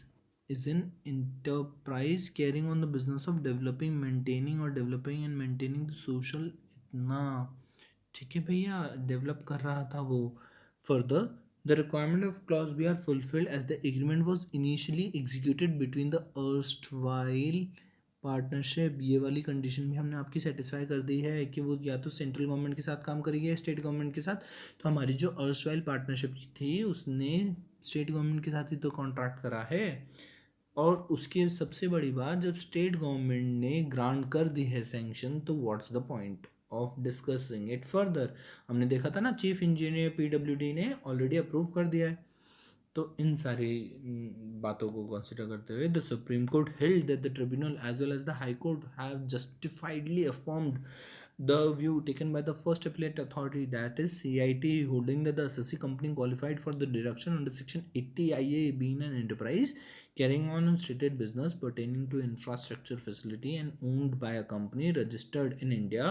carrying on the business of developing, maintaining and maintaining the social इतना, ठीक है भैया, डेवलप कर रहा था वो। Further the requirement of clause B are fulfilled as the agreement was initially executed between the erstwhile partnership, ये वाली कंडीशन भी हमने आपकी सेटिस्फाई कर दी है कि वो या तो सेंट्रल गवर्नमेंट के साथ काम करेगी या स्टेट गवर्नमेंट के साथ। तो हमारी जो अर्स्टवाइल पार्टनरशिप थी उसने स्टेट गवर्नमेंट के साथ ही तो कॉन्ट्रैक्ट करा है। और उसकी सबसे बड़ी बात, जब स्टेट गवर्नमेंट ने ग्रांट कर दी है सैंक्शन, तो what's the point of discussing it further. हमने देखा था ना, चीफ इंजीनियर PWD ने ऑलरेडी अप्रूव कर दिया है। तो इन सारी बातों को कंसिडर करते हुए the supreme court held that the tribunal as well as the high court have justifiably affirmed the view taken by the first appellate authority, that is CIT, holding that the assessee company qualified for the deduction under Section 80 IA being an enterprise carrying on a stated business pertaining to infrastructure facility and owned by a company registered in India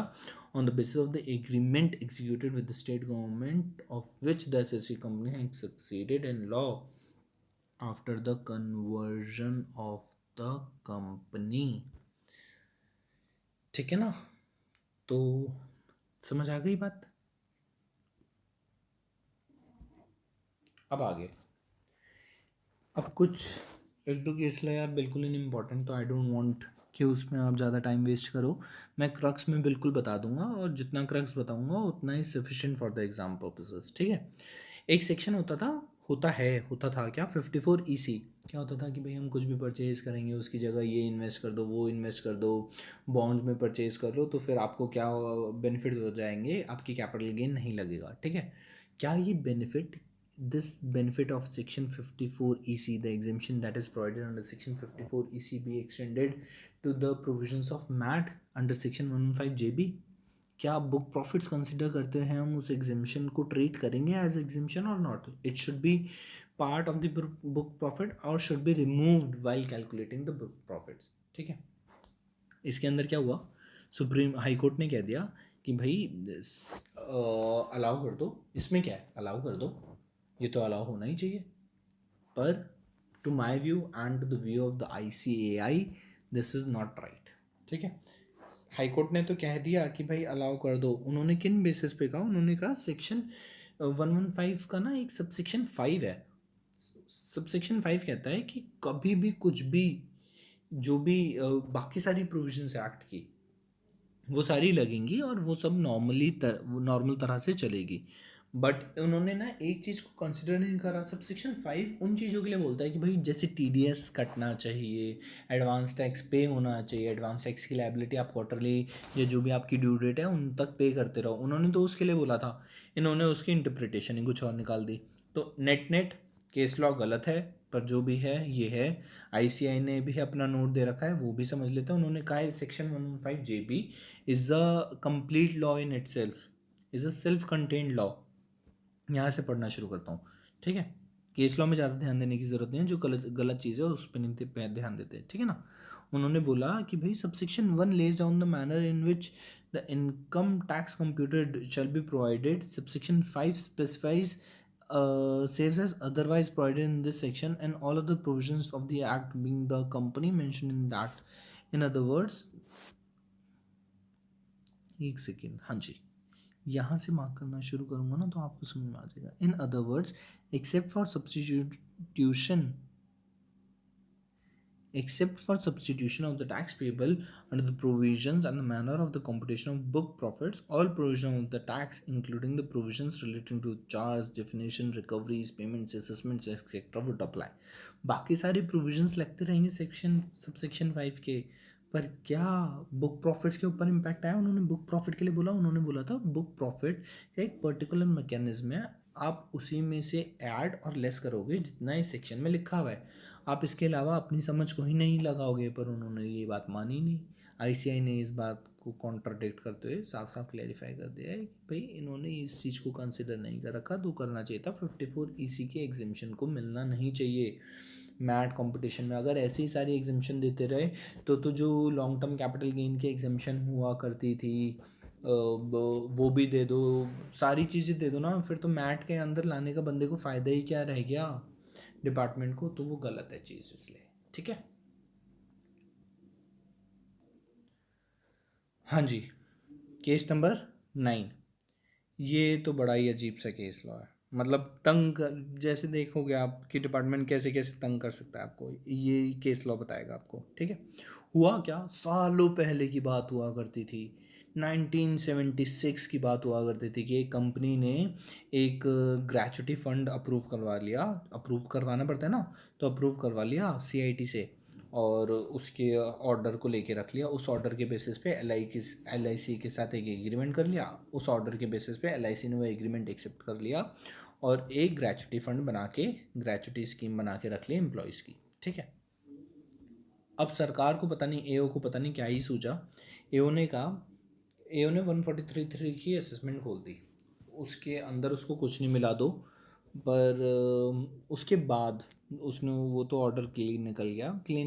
on the basis of the agreement executed with the state government of which the assessee company has succeeded in law after the conversion of the company, ठीक है ना। तो समझ आ गई बात। अब आगे, अब कुछ एक दो केस ला यार, बिल्कुल इन इम्पॉर्टेंट, तो आई डोंट वांट कि उसमें आप ज़्यादा टाइम वेस्ट करो। मैं क्रक्स में बिल्कुल बता दूंगा और जितना क्रक्स बताऊंगा उतना ही sufficient for the exam purposes, ठीक है। एक सेक्शन होता था होता था क्या 54 EC क्या होता था कि भाई हम कुछ भी परचेज करेंगे उसकी जगह ये इन्वेस्ट कर दो, वो इन्वेस्ट कर दो, बॉन्ड्स में परचेज कर लो, तो फिर आपको क्या बेनिफिट्स हो जाएंगे, आपकी कैपिटल गेन नहीं लगेगा, ठीक है। क्या ये benefit, this benefit of section 54 EC, the exemption that is provided under section 54 EC be extended to the provisions of MAT under section 115 JB? क्या बुक प्रॉफिट्स कंसिडर करते हैं हम उस एग्जेम्पशन को ट्रीट करेंगे as exemption or not? It should be part of the book profit और should be removed while calculating the book profits, ठीक है। इसके अंदर क्या हुआ, सुप्रीम हाई कोर्ट ने कह दिया कि भाई अलाउ कर दो, इसमें क्या है अलाउ कर दो, ये तो अलाउ होना ही चाहिए, पर to my view and to the view of the ICAI this is not right, ठीक है। हाई कोर्ट ने तो कह दिया कि भाई अलाउ कर दो, उन्होंने किन बेसिस पे कहा, उन्होंने कहा सेक्शन 115 का ना एक सबसेक्शन 5 है, सबसेक्शन 5 कहता है कि कभी भी कुछ भी जो भी बाकी सारी प्रोविजंस एक्ट की वो सारी लगेंगी और वो सब नॉर्मल तरह से चलेगी, बट उन्होंने ना एक चीज़ को कंसिडर नहीं करा। सबसेक्शन 5 उन चीज़ों के लिए बोलता है कि भाई जैसे TDS कटना चाहिए, एडवांस टैक्स पे होना चाहिए, एडवांस टैक्स की लायबिलिटी आप क्वार्टरली या जो भी आपकी ड्यू डेट है उन तक पे करते रहो, उन्होंने तो उसके लिए बोला था, इन्होंने उसकी इंटरप्रिटेशन ही कुछ और निकाल दी। तो नेट केस लॉ गलत है, पर जो भी है ये है। ICAI ने भी अपना नोट दे रखा है, वो भी समझ लेते हैं। उन्होंने कहा है section 115 JB is a complete law in it self, is a self contained law. यहाँ से पढ़ना शुरू करता हूँ, ठीक है। केस लॉ में ज़्यादा ध्यान देने की ज़रूरत नहीं है, जो गलत चीज़ है उस पर नहीं ध्यान देते हैं, ठीक है ना। उन्होंने बोला कि भाई subsection 1 lays down the manner in which the income tax computed shall be provided, subsection 5 specifies saves as otherwise provided in this section and all other provisions of the act being the company mentioned in that, in other words, एक सेकेंड, हाँ जी, यहाँ से मार्क करना शुरू करूँगा ना तो आपको समझ में आ जाएगा। In other words, except for substitution of the tax payable under the provisions and the manner of the computation of book profits, all provision of the tax including the provisions relating to charge, definition, recoveries, payments, assessments, etc. would apply। बाकी सारे provisions लगते रहेंगे सबसेक्शन 5 के, पर क्या बुक प्रॉफिट्स के ऊपर इम्पैक्ट आया? उन्होंने बुक प्रॉफिट के लिए बोला, उन्होंने बोला था बुक प्रॉफिट का एक पर्टिकुलर मैकेनिज्म है, आप उसी में से ऐड और लेस करोगे जितना इस सेक्शन में लिखा हुआ है, आप इसके अलावा अपनी समझ को ही नहीं लगाओगे। पर उन्होंने ये बात मानी नहीं। ICAI ने इस बात को कॉन्ट्राडिक्ट करते हुए साफ साफ क्लैरिफाई कर दिया है कि भाई इन्होंने इस चीज़ को कंसिडर नहीं कर रखा, तो करना चाहिए था 54 EC के एग्जेम्पशन को मिलना नहीं चाहिए। मैट कंपटीशन में अगर ऐसी सारी एग्जेम्पशन देते रहे तो जो लॉन्ग टर्म कैपिटल गेन की एग्जेम्पशन हुआ करती थी वो भी दे दो, सारी चीज़ें दे दो ना, फिर तो मैट के अंदर लाने का बंदे को फ़ायदा ही क्या रह गया डिपार्टमेंट को, तो वो गलत है चीज़, इसलिए, ठीक है। हाँ जी, केस नंबर 9, ये तो बड़ा ही अजीब सा केस लॉ है, मतलब जैसे देखोगे आप कि डिपार्टमेंट कैसे कैसे तंग कर सकता है आपको, ये केस लॉ बताएगा आपको, ठीक है। हुआ क्या, सालों पहले की बात हुआ करती थी, 1976 की बात हुआ करती थी कि एक कंपनी ने एक ग्रेचुटी फंड अप्रूव करवा लिया, अप्रूव करवाना पड़ता है ना, तो अप्रूव करवा लिया CIT से, और उसके ऑर्डर को लेके रख लिया। उस ऑर्डर के बेसिस पे LIC के साथ एक एग्रीमेंट कर लिया, उस ऑर्डर के बेसिस पे LIC ने वो एग्रीमेंट एक्सेप्ट कर लिया और एक ग्रेचुटी फंड बना के, ग्रेचुटी स्कीम बना के रख ली एम्प्लॉयज़ की, ठीक है। अब सरकार को पता नहीं, AO को पता नहीं क्या ही सूझा, AO ने 143(3) की असेसमेंट खोल दी, उसके अंदर उसको कुछ नहीं मिला दो, पर उसके बाद उसने वो तो ऑर्डर क्लीन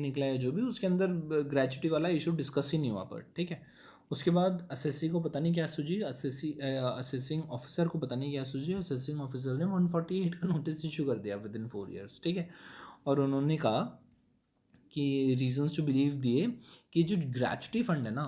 निकला है जो भी, उसके अंदर ग्रेचुटी वाला इशू डिस्कस ही नहीं हुआ, पर ठीक है। उसके बाद असेसी को पता नहीं क्या सूझी, असेसिंग ऑफिसर को पता नहीं क्या सूझी, असेसिंग ऑफिसर ने 148 का नोटिस इशू कर दिया विद इन 4 ईयर्स, ठीक है। और उन्होंने कहा कि रीजंस टू बिलीव दिए कि जो ग्रेचुटी फंड है ना,